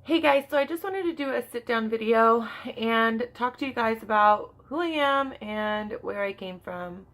Hey guys, so I just wanted to do a sit down video and talk to you guys about who I am and where I came from.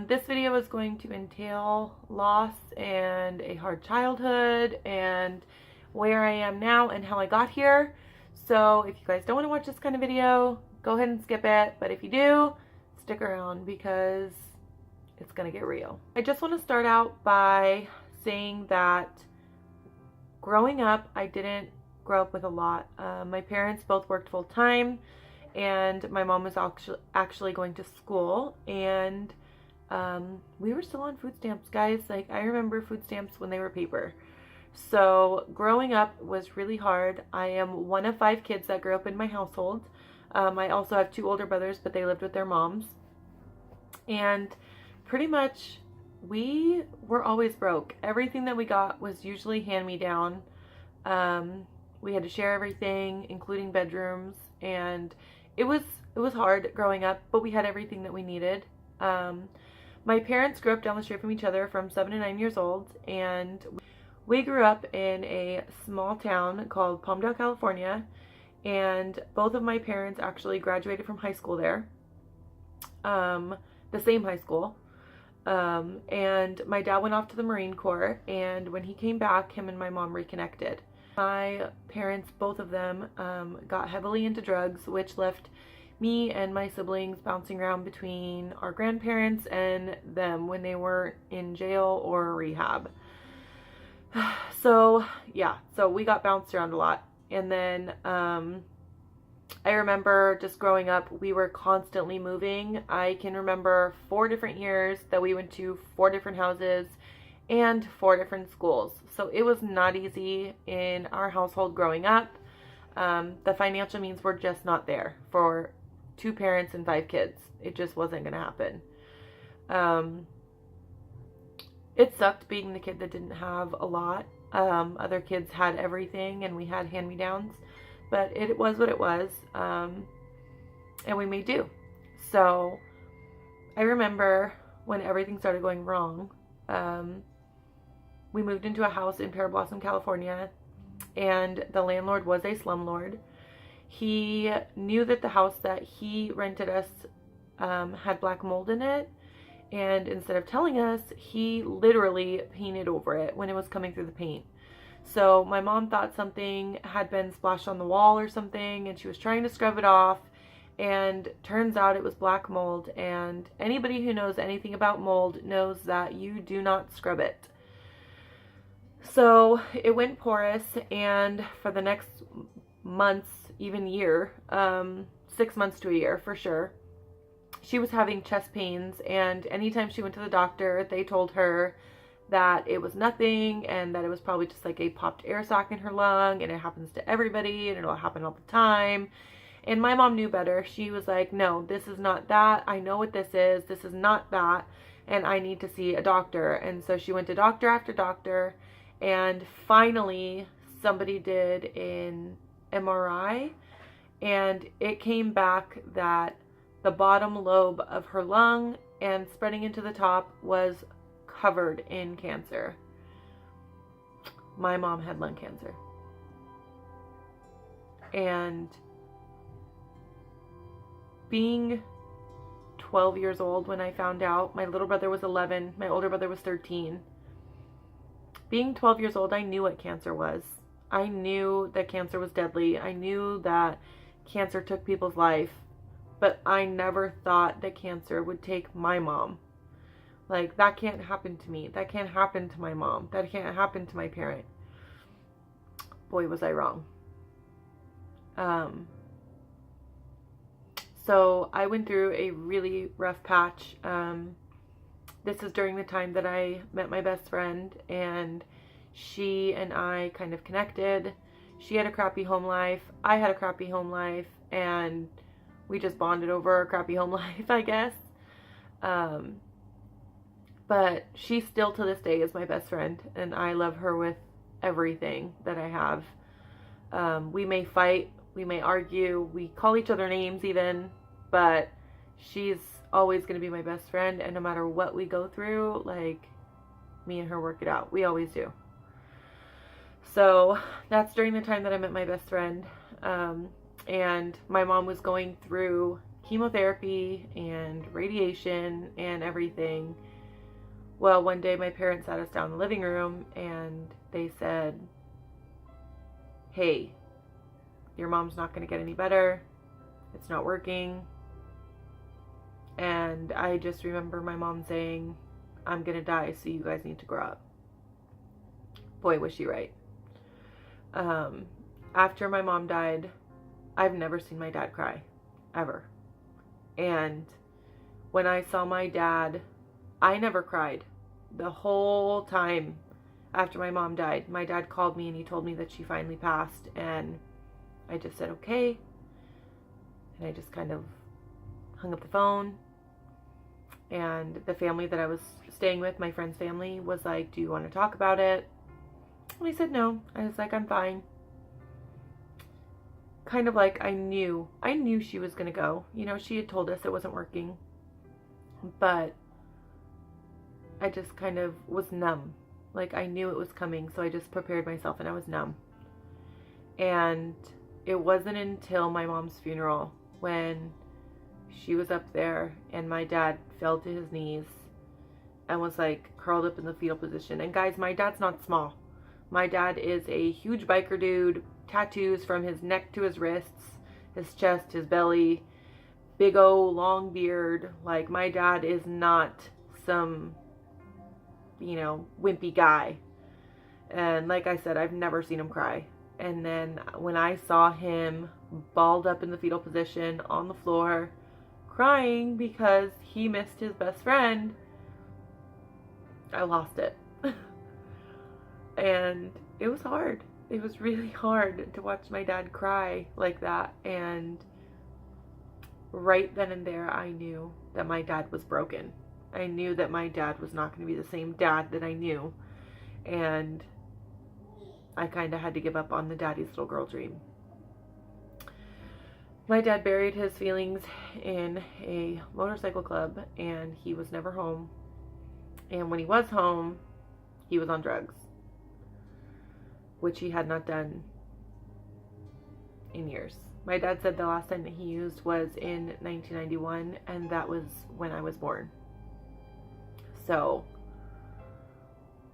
This video is going to entail loss and a hard childhood and where I am now and how I got here. So if you guys don't want to watch this kind of video, go ahead and skip it. But if you do, stick around because it's going to get real. I just want to start out by saying that growing up, I didn't grow up with a lot. My parents both worked full time, and my mom was actually going to school, and we were still on food stamps, guys. Like, I remember food stamps when they were paper. So growing up was really hard. I am one of 5 kids that grew up in my household. I also have 2 older brothers, but they lived with their moms. And pretty much we were always broke. Everything that we got was usually hand-me-down. We had to share everything, including bedrooms, and it was hard growing up, but we had everything that we needed. My parents grew up down the street from each other from 7 to 9 years old, and we grew up in a small town called Palmdale, California, and both of my parents actually graduated from high school there, the same high school. And my dad went off to the Marine Corps, and when he came back, him and my mom reconnected. My parents, both of them, got heavily into drugs, which left me and my siblings bouncing around between our grandparents and them when they were in jail or rehab. So we got bounced around a lot. And then I remember just growing up, we were constantly moving. I can remember 4 different years that we went to 4 different houses and 4 different schools. So it was not easy in our household growing up. The financial means were just not there for 2 parents and 5 kids. It just wasn't going to happen. It sucked being the kid that didn't have a lot. Other kids had everything and we had hand-me-downs. But it was what it was, and we made do. So I remember when everything started going wrong, we moved into a house in Pearl California, and the landlord was a slumlord. He knew that the house that he rented us had black mold in it, and instead of telling us, he literally painted over it when it was coming through the paint. So my mom thought something had been splashed on the wall or something, and she was trying to scrub it off, and turns out it was black mold. And anybody who knows anything about mold knows that you do not scrub it. So it went porous, and for the next months, even year, 6 months to a year for sure, she was having chest pains, and anytime she went to the doctor, they told her that it was nothing and that it was probably just like a popped air sac in her lung, and it happens to everybody and it'll happen all the time. And my mom knew better. She was like, no, this is not that. I know what this is. This is not that. And I need to see a doctor. And so she went to doctor after doctor, and finally somebody did an MRI, and it came back that the bottom lobe of her lung and spreading into the top was covered in cancer. My mom had lung cancer. And being 12 years old when I found out, my little brother was 11, my older brother was 13. Being 12 years old, I knew what cancer was. I knew that cancer was deadly. I knew that cancer took people's life, but I never thought that cancer would take my mom. Like, that can't happen to me. That can't happen to my mom. That can't happen to my parent. Boy, was I wrong. So I went through a really rough patch. This is during the time that I met my best friend, and she and I kind of connected. She had a crappy home life. I had a crappy home life, and we just bonded over a crappy home life, I guess. But she still to this day is my best friend, and I love her with everything that I have. We may fight, we may argue, we call each other names even, but she's always going to be my best friend, and no matter what we go through, like, me and her work it out. We always do. So that's during the time that I met my best friend. And my mom was going through chemotherapy and radiation and everything. Well, one day my parents sat us down in the living room and they said, hey, your mom's not going to get any better. It's not working. And I just remember my mom saying, I'm going to die, so you guys need to grow up. Boy, was she right. After my mom died, I've never seen my dad cry, ever. And when I saw my dad, I never cried. The whole time after my mom died, my dad called me and he told me that she finally passed, and I just said, okay. And I just kind of hung up the phone. And the family that I was staying with, my friend's family, was like, do you want to talk about it? And I said no. I was like, I'm fine. Kind of like I knew she was going to go. You know, she had told us it wasn't working. But I just kind of was numb. Like, I knew it was coming, so I just prepared myself and I was numb. And it wasn't until my mom's funeral when she was up there and my dad fell to his knees and was like curled up in the fetal position. And guys, my dad's not small. My dad is a huge biker dude, tattoos from his neck to his wrists, his chest, his belly, big old long beard. Like, my dad is not some, you know, wimpy guy. And like I said, I've never seen him cry. And then when I saw him balled up in the fetal position on the floor, crying because he missed his best friend, I lost it. And it was hard. It was really hard to watch my dad cry like that. And right then and there, I knew that my dad was broken. I knew that my dad was not going to be the same dad that I knew. And I kind of had to give up on the daddy's little girl dream. My dad buried his feelings in a motorcycle club, and he was never home. And when he was home, he was on drugs, which he had not done in years. My dad said the last time that he used was in 1991, and that was when I was born. So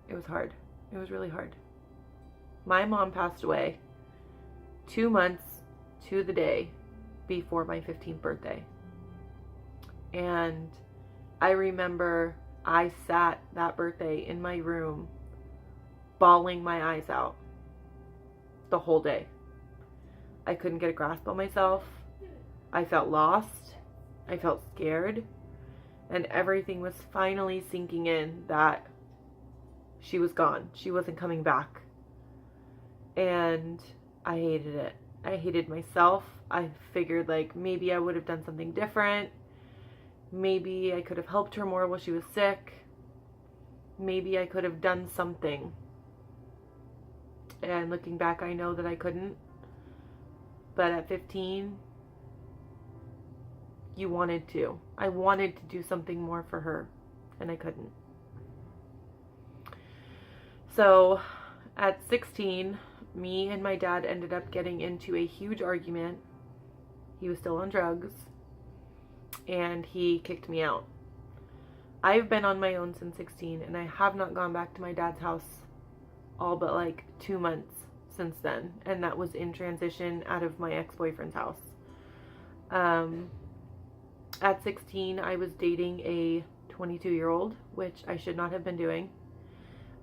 it was hard. It was really hard. My mom passed away 2 months to the day before my 15th birthday. And I remember I sat that birthday in my room bawling my eyes out the whole day. I couldn't get a grasp on myself. I felt lost. I felt scared. And everything was finally sinking in that she was gone. She wasn't coming back. And I hated it. I hated myself. I figured like maybe I would have done something different. Maybe I could have helped her more while she was sick. Maybe I could have done something. And looking back, I know that I couldn't. But at 15, you wanted to. I wanted to do something more for her, and I couldn't. So at 16, me and my dad ended up getting into a huge argument. He was still on drugs, and he kicked me out. I've been on my own since 16, and I have not gone back to my dad's house all but like 2 months since then, and that was in transition out of my ex-boyfriend's house. At 16, I was dating a 22-year-old, which I should not have been doing.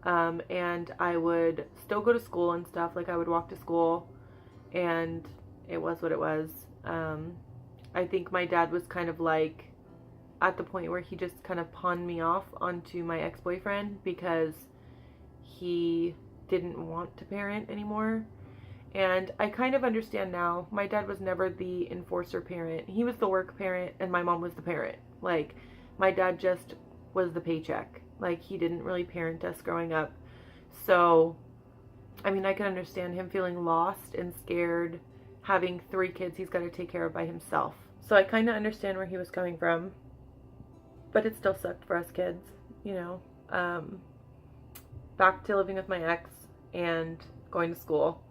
And I would still go to school and stuff. Like, I would walk to school, and it was what it was. I think my dad was kind of like at the point where he just kind of pawned me off onto my ex-boyfriend because he didn't want to parent anymore. And I kind of understand now. My dad was never the enforcer parent. He was the work parent, and my mom was the parent. Like, my dad just was the paycheck. Like, he didn't really parent us growing up. So, I mean, I can understand him feeling lost and scared, having 3 kids he's got to take care of by himself. So I kind of understand where he was coming from. But it still sucked for us kids, you know. Back to living with my ex, and going to school.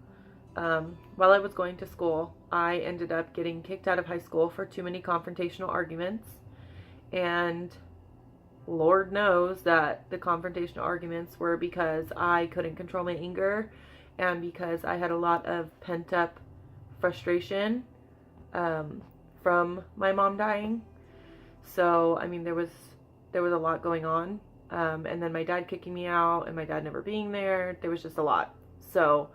While I was going to school, I ended up getting kicked out of high school for too many confrontational arguments. And Lord knows that the confrontational arguments were because I couldn't control my anger and because I had a lot of pent up frustration from my mom dying. So, I mean, there was a lot going on. And then my dad kicking me out and my dad never being there. There was just a lot. So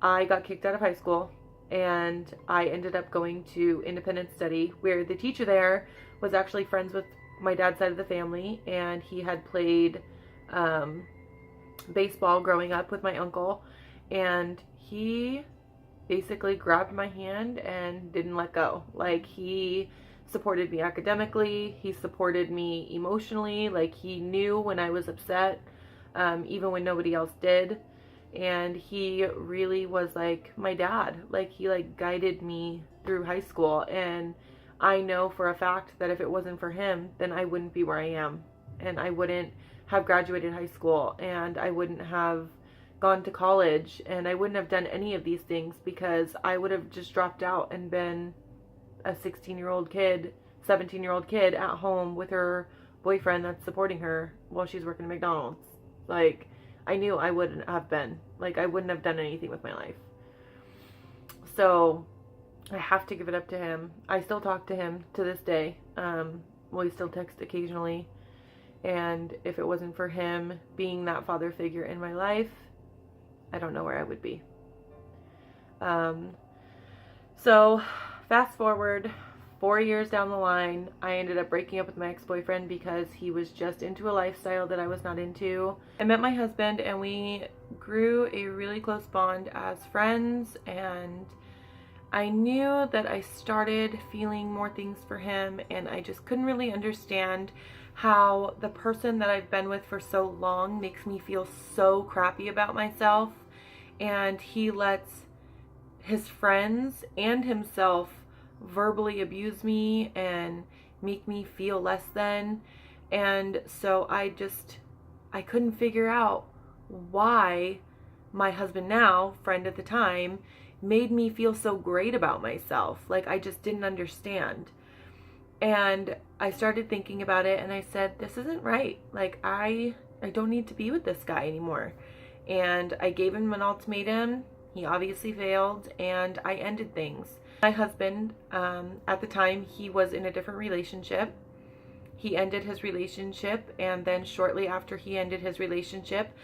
I got kicked out of high school and I ended up going to independent study, where the teacher there was actually friends with my dad's side of the family, and he had played baseball growing up with my uncle, and he basically grabbed my hand and didn't let go. Like, he supported me academically, he supported me emotionally, like he knew when I was upset, even when nobody else did. And he really was like my dad. Like, he like guided me through high school, and I know for a fact that if it wasn't for him, then I wouldn't be where I am, and I wouldn't have graduated high school, and I wouldn't have gone to college, and I wouldn't have done any of these things, because I would have just dropped out and been a 16-year-old kid, 17-year-old kid at home with her boyfriend that's supporting her while she's working at McDonald's. Like, I knew I wouldn't have been. Like, I wouldn't have done anything with my life. So I have to give it up to him. I still talk to him to this day. We still text occasionally. And if it wasn't for him being that father figure in my life, I don't know where I would be. So fast forward 4 years down the line, I ended up breaking up with my ex-boyfriend because he was just into a lifestyle that I was not into. I met my husband and we grew a really close bond as friends, and I knew that I started feeling more things for him, and I just couldn't really understand how the person that I've been with for so long makes me feel so crappy about myself, and he lets his friends and himself verbally abuse me and make me feel less than. And so I couldn't figure out why my husband, now friend at the time, made me feel so great about myself. Like, I just didn't understand. And I started thinking about it, and I said, this isn't right. Like, I don't need to be with this guy anymore. And I gave him an ultimatum. He obviously failed, and I ended things. My husband, at the time, he was in a different relationship. He ended his relationship, and then shortly after he ended his relationship,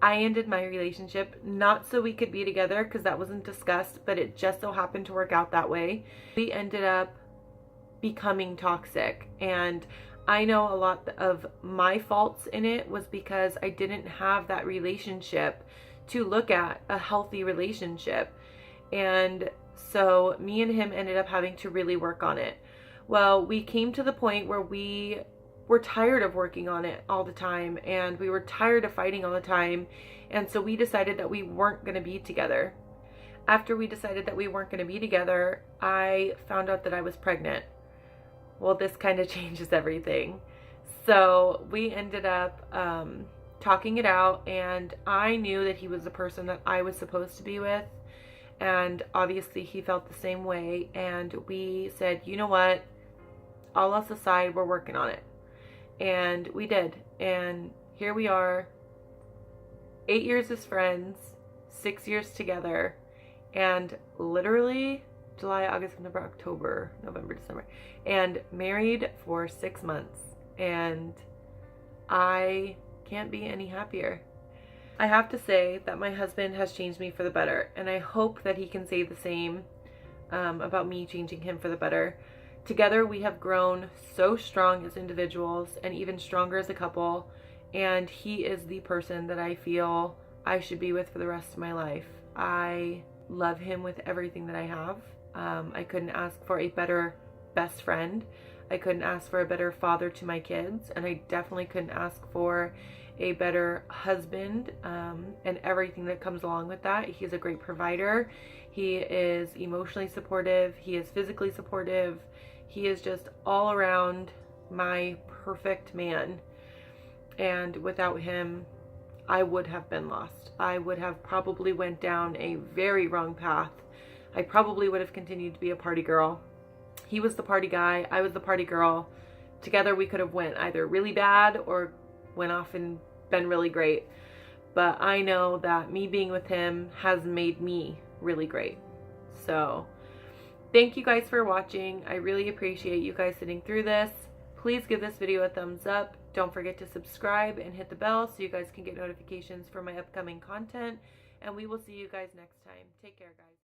I ended my relationship, not so we could be together, because that wasn't discussed, but it just so happened to work out that way. We ended up becoming toxic, and I know a lot of my faults in it was because I didn't have that relationship to look at, a healthy relationship. And so me and him ended up having to really work on it. Well, we came to the point where we were tired of working on it all the time, and we were tired of fighting all the time. And so we decided that we weren't going to be together. After we decided that we weren't going to be together, I found out that I was pregnant. Well, this kind of changes everything. So we ended up talking it out, and I knew that he was the person that I was supposed to be with. And obviously he felt the same way, and we said, you know what, all else aside, we're working on it. And we did, and here we are, 8 years as friends, 6 years together, and literally July, August, September, October, November, December, and married for 6 months. And I can't be any happier. I have to say that my husband has changed me for the better, and I hope that he can say the same about me changing him for the better. Together we have grown so strong as individuals, and even stronger as a couple, and he is the person that I feel I should be with for the rest of my life. I love him with everything that I have. I couldn't ask for a better best friend. I couldn't ask for a better father to my kids, and I definitely couldn't ask for a better husband, and everything that comes along with that. He's a great provider. He is emotionally supportive. He is physically supportive. He is just all around my perfect man. And without him, I would have been lost. I would have probably went down a very wrong path. I probably would have continued to be a party girl. He was the party guy. I was the party girl. Together we could have went either really bad or went off and been really great. But I know that me being with him has made me really great. So thank you guys for watching. I really appreciate you guys sitting through this. Please give this video a thumbs up. Don't forget to subscribe and hit the bell so you guys can get notifications for my upcoming content. And we will see you guys next time. Take care, guys.